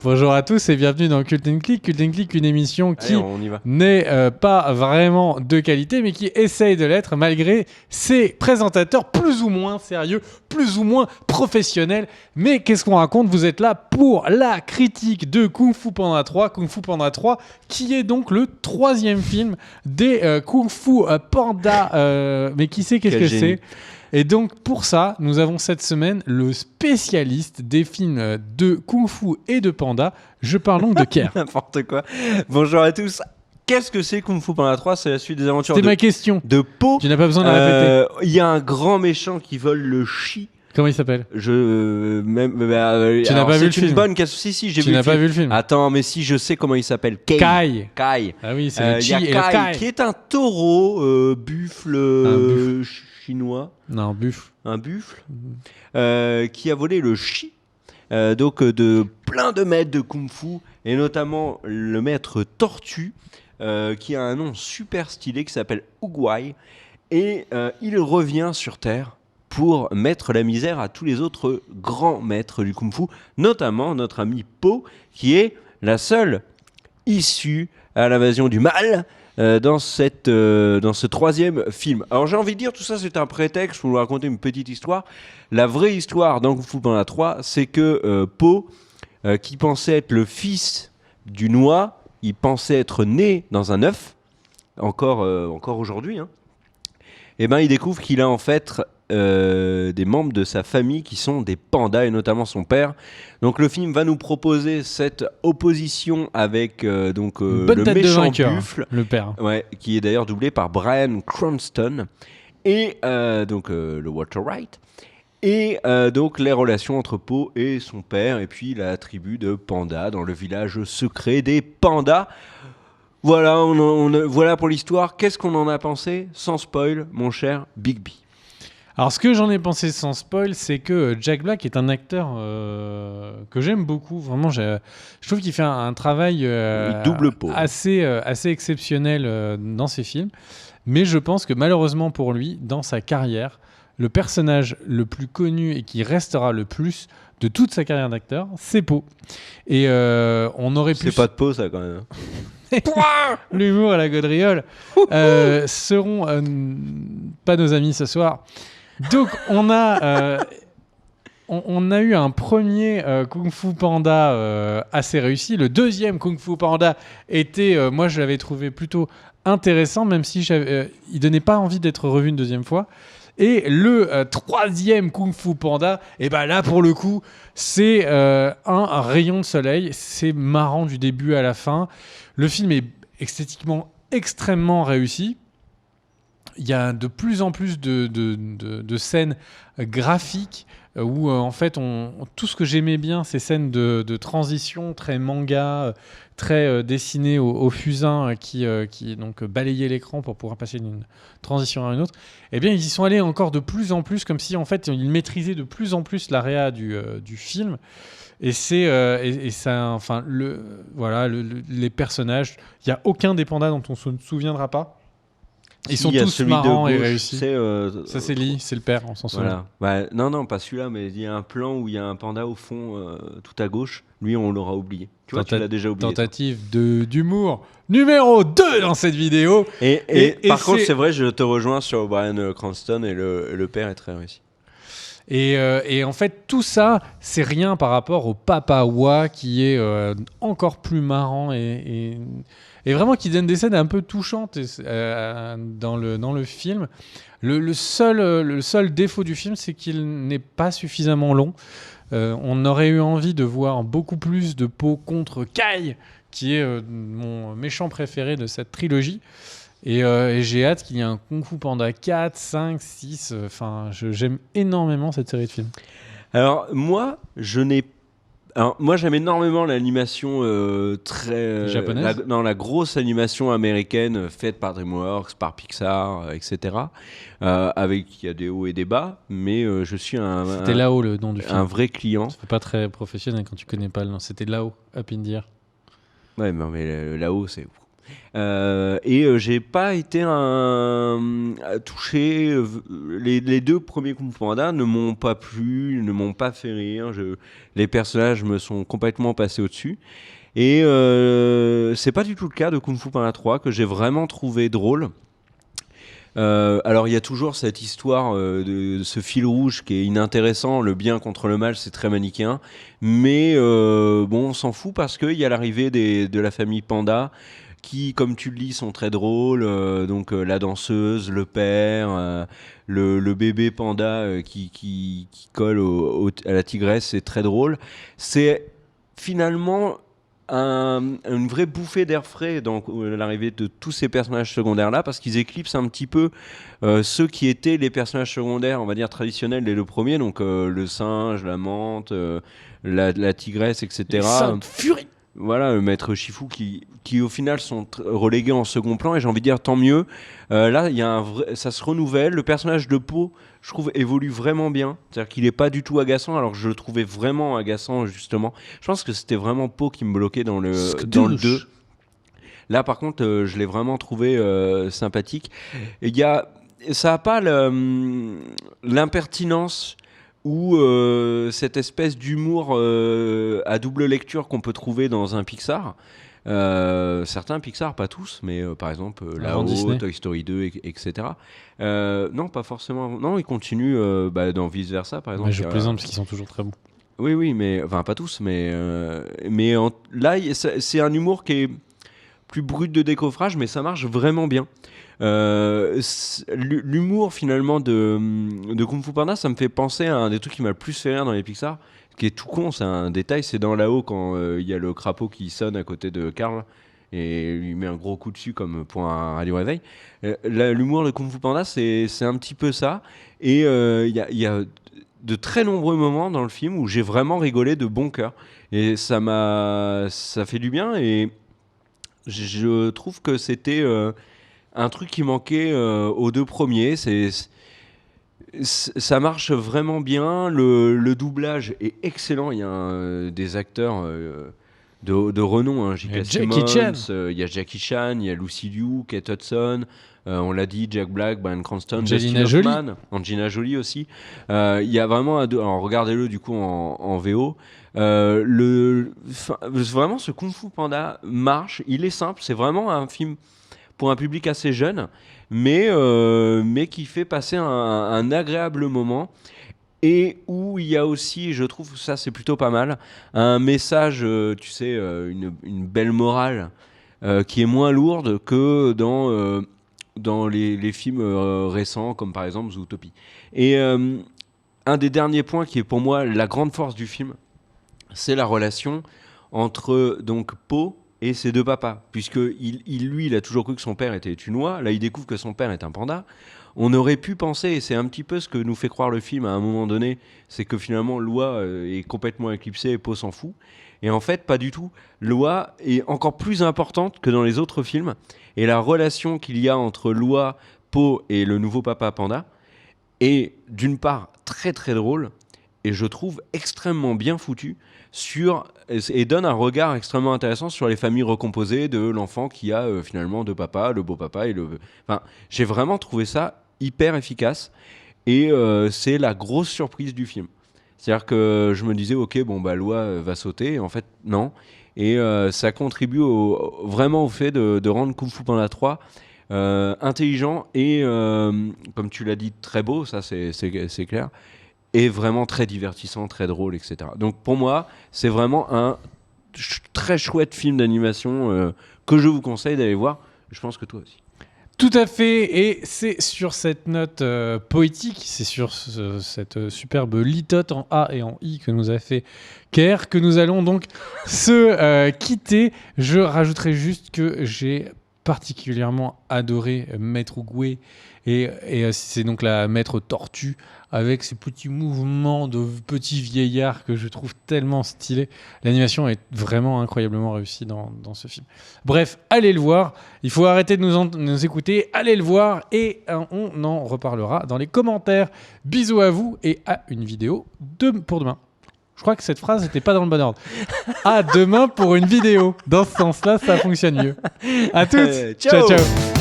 Bonjour à tous et bienvenue dans Cult & Click. Cult & Click, une émission qui on y va. n'est pas vraiment de qualité, mais qui essaye de l'être malgré ses présentateurs plus ou moins sérieux, plus ou moins professionnels. Mais qu'est-ce qu'on raconte ? Vous êtes là pour la critique de Kung Fu Panda 3. Kung Fu Panda 3, qui est donc le troisième film des Kung Fu Panda. Mais qui sait qu'est-ce que c'est ? Et donc, pour ça, nous avons cette semaine le spécialiste des films de Kung Fu et de Panda. Je parle donc de Kerr. N'importe quoi. Bonjour à tous. Qu'est-ce que c'est Kung Fu Panda 3 ? C'est la suite des aventures C'était ma question. de Po. Tu n'as pas besoin de répéter. Il y a un grand méchant qui vole le chi. Comment il s'appelle ? Tu n'as pas vu le film ? C'est une bonne question. Si, j'ai vu Tu n'as pas vu le film ? Attends, mais si, je sais comment il s'appelle. Kai. Kai. Ah oui, c'est le Il y a chi et le Kai. qui est un taureau buffle chinois. Non, buffle. Un buffle qui a volé le chi de plein de maîtres de kung-fu et notamment le maître tortue qui a un nom super stylé qui s'appelle Uguay et il revient sur Terre pour mettre la misère à tous les autres grands maîtres du kung-fu, notamment notre ami Po qui est la seule issue à l'invasion du mal dans ce troisième film. Alors j'ai envie de dire, tout ça c'est un prétexte pour vous raconter une petite histoire. La vraie histoire dans Kung Fu Panda 3, c'est que Po, qui pensait être le fils du Noix, il pensait être né dans un œuf, encore aujourd'hui, hein. Et ben il découvre qu'il a en fait des membres de sa famille qui sont des pandas et notamment son père. Donc le film va nous proposer cette opposition avec le méchant buffle, le père, qui est d'ailleurs doublé par Bryan Cranston et le Walter Wright. Et donc les relations entre Po et son père et puis la tribu de pandas dans le village secret des pandas. Voilà, voilà pour l'histoire. Qu'est-ce qu'on en a pensé ? Sans spoil, mon cher Bigby. Alors, ce que j'en ai pensé sans spoil, c'est que Jack Black est un acteur que j'aime beaucoup. Vraiment, je trouve qu'il fait un travail assez exceptionnel dans ses films. Mais je pense que malheureusement pour lui, dans sa carrière, le personnage le plus connu et qui restera le plus de toute sa carrière d'acteur, c'est Po. Et on aurait pu... C'est pas de Po, ça, quand même. L'humour à la gaudriole seront pas nos amis ce soir. Donc on a eu un premier Kung Fu Panda assez réussi. Le deuxième Kung Fu Panda était, moi je l'avais trouvé plutôt intéressant, même si il donnait pas envie d'être revu une deuxième fois. Et le troisième Kung Fu Panda, et ben là pour le coup, c'est un rayon de soleil. C'est marrant du début à la fin. Le film est esthétiquement extrêmement réussi. Il y a de plus en plus de scènes graphiques où en fait tout ce que j'aimais bien, ces scènes de transition très manga, très dessinées au fusain qui donc balayaient l'écran pour pouvoir passer d'une transition à une autre. Eh bien, ils y sont allés encore de plus en plus, comme si en fait ils maîtrisaient de plus en plus l'area du film. Et c'est les personnages. Il y a aucun des pandas dont on se souviendra pas. Ils sont tous marrants et réussis. Ça c'est Lee, c'est le père, on s'en souvient. Non, pas celui-là, mais il y a un plan où il y a un panda au fond, tout à gauche. Lui, on l'aura oublié. Tu vois, tu l'as déjà oublié. Tentative d'humour numéro 2 dans cette vidéo. Et par contre, c'est vrai, je te rejoins sur Bryan Cranston et le père est très réussi. Et en fait, tout ça, c'est rien par rapport au Papa Wa qui est encore plus marrant et vraiment qui donne des scènes un peu touchantes dans le film. Le seul défaut du film, c'est qu'il n'est pas suffisamment long. On aurait eu envie de voir beaucoup plus de Po contre Kai, qui est mon méchant préféré de cette trilogie. Et j'ai hâte qu'il y ait un Kung Fu Panda 4, 5, 6. J'aime énormément cette série de films. Alors, moi, j'aime énormément l'animation japonaise. La grosse animation américaine faite par DreamWorks, par Pixar, etc. Il y a des hauts et des bas, mais je suis C'était là-haut le nom du film. Un vrai client. Ça fait pas très professionnel quand tu connais pas le nom. C'était là-haut, Up in the Air. Ouais, mais là-haut, c'est J'ai pas été touché. Les deux premiers Kung Fu Panda ne m'ont pas plu, ne m'ont pas fait rire. Les personnages me sont complètement passés au-dessus. Et c'est pas du tout le cas de Kung Fu Panda 3 que j'ai vraiment trouvé drôle. Alors il y a toujours cette histoire de ce fil rouge qui est inintéressant, le bien contre le mal, c'est très manichéen, mais bon, on s'en fout parce qu'il y a l'arrivée de la famille Panda qui, comme tu le dis, sont très drôles. Donc la danseuse, le père, le bébé panda qui colle à la tigresse, c'est très drôle. C'est finalement une vraie bouffée d'air frais dans l'arrivée de tous ces personnages secondaires-là, parce qu'ils éclipsent un petit peu ceux qui étaient les personnages secondaires, on va dire, traditionnels dès le premier, donc le singe, la menthe, la tigresse, etc. Sainte furie. Voilà, le maître Shifu qui au final sont relégués en second plan, et j'ai envie de dire tant mieux. Là, il y a ça se renouvelle. Le personnage de Po, je trouve, évolue vraiment bien. C'est-à-dire qu'il n'est pas du tout agaçant, alors que je le trouvais vraiment agaçant, justement. Je pense que c'était vraiment Po qui me bloquait dans le 2. Là, par contre, je l'ai vraiment trouvé sympathique. Et ça n'a pas l'impertinence ou cette espèce d'humour à double lecture qu'on peut trouver dans un Pixar. Certains Pixar, pas tous, mais par exemple là-haut, Toy Story 2, etc. Non, pas forcément. Non, ils continuent dans Vice Versa, par exemple. Mais je plaisante parce qu'ils sont toujours très bons. Oui, mais enfin pas tous, mais là, c'est un humour qui est plus brut de décoffrage, mais ça marche vraiment bien. L'humour finalement de Kung Fu Panda, ça me fait penser à un des trucs qui m'a le plus fait rire dans les Pixar, qui est tout con, c'est un détail, c'est dans là-haut quand il y a le crapaud qui sonne à côté de Karl et lui met un gros coup dessus comme pour un radio réveil. L'humour de Kung Fu Panda, c'est un petit peu ça, et il y a de très nombreux moments dans le film où j'ai vraiment rigolé de bon cœur, et ça fait du bien, et je trouve que c'était un truc qui manquait aux deux premiers. Ça marche vraiment bien. Le doublage est excellent. Il y a des acteurs de renom. Hein. J.K. Simmons, il y a Jackie Chan, il y a Lucy Liu, Kate Hudson. On l'a dit, Jack Black, Bryan Cranston, Dustin Hoffman, Angelina Jolie aussi. Il y a vraiment alors regardez-le du coup en VO. Vraiment, ce Kung Fu Panda marche. Il est simple. C'est vraiment un film pour un public assez jeune, mais qui fait passer un agréable moment, et où il y a aussi, je trouve ça c'est plutôt pas mal, un message, tu sais, une belle morale qui est moins lourde que dans les films récents, comme par exemple Zootopie. Et un des derniers points qui est pour moi la grande force du film, c'est la relation entre donc Po et ses deux papas, puisque lui, il a toujours cru que son père était tunois. Là, il découvre que son père est un panda. On aurait pu penser, et c'est un petit peu ce que nous fait croire le film à un moment donné, c'est que finalement Loi est complètement éclipsée et Po s'en fout. Et en fait, pas du tout. Loi est encore plus importante que dans les autres films, et la relation qu'il y a entre Loi, Po et le nouveau papa panda est d'une part très très drôle, et je trouve extrêmement bien foutu et donne un regard extrêmement intéressant sur les familles recomposées de l'enfant qui a finalement deux papas, le beau papa et Enfin, j'ai vraiment trouvé ça hyper efficace, et c'est la grosse surprise du film. C'est-à-dire que je me disais, ok, bon, bah, Loi va sauter, et en fait, non. Et ça contribue vraiment au fait de rendre Kung Fu Panda 3 intelligent et, comme tu l'as dit, très beau, ça c'est clair, et vraiment très divertissant, très drôle, etc. Donc pour moi, c'est vraiment un très chouette film d'animation que je vous conseille d'aller voir. Je pense que toi aussi. Tout à fait, et c'est sur cette note poétique, c'est sur cette superbe litote en A et en I que nous a fait Kerr que nous allons donc se quitter. Je rajouterai juste que j'ai particulièrement adoré Maître Oogway, et c'est donc la Maître Tortue avec ses petits mouvements de petits vieillards que je trouve tellement stylés. L'animation est vraiment incroyablement réussie dans ce film. Bref, allez le voir. Il faut arrêter de nous écouter. Allez le voir, et on en reparlera dans les commentaires. Bisous à vous et à une vidéo pour demain. Je crois que cette phrase n'était pas dans le bon ordre. À demain pour une vidéo. Dans ce sens-là, ça fonctionne mieux. À toutes. Ciao. Ciao, ciao.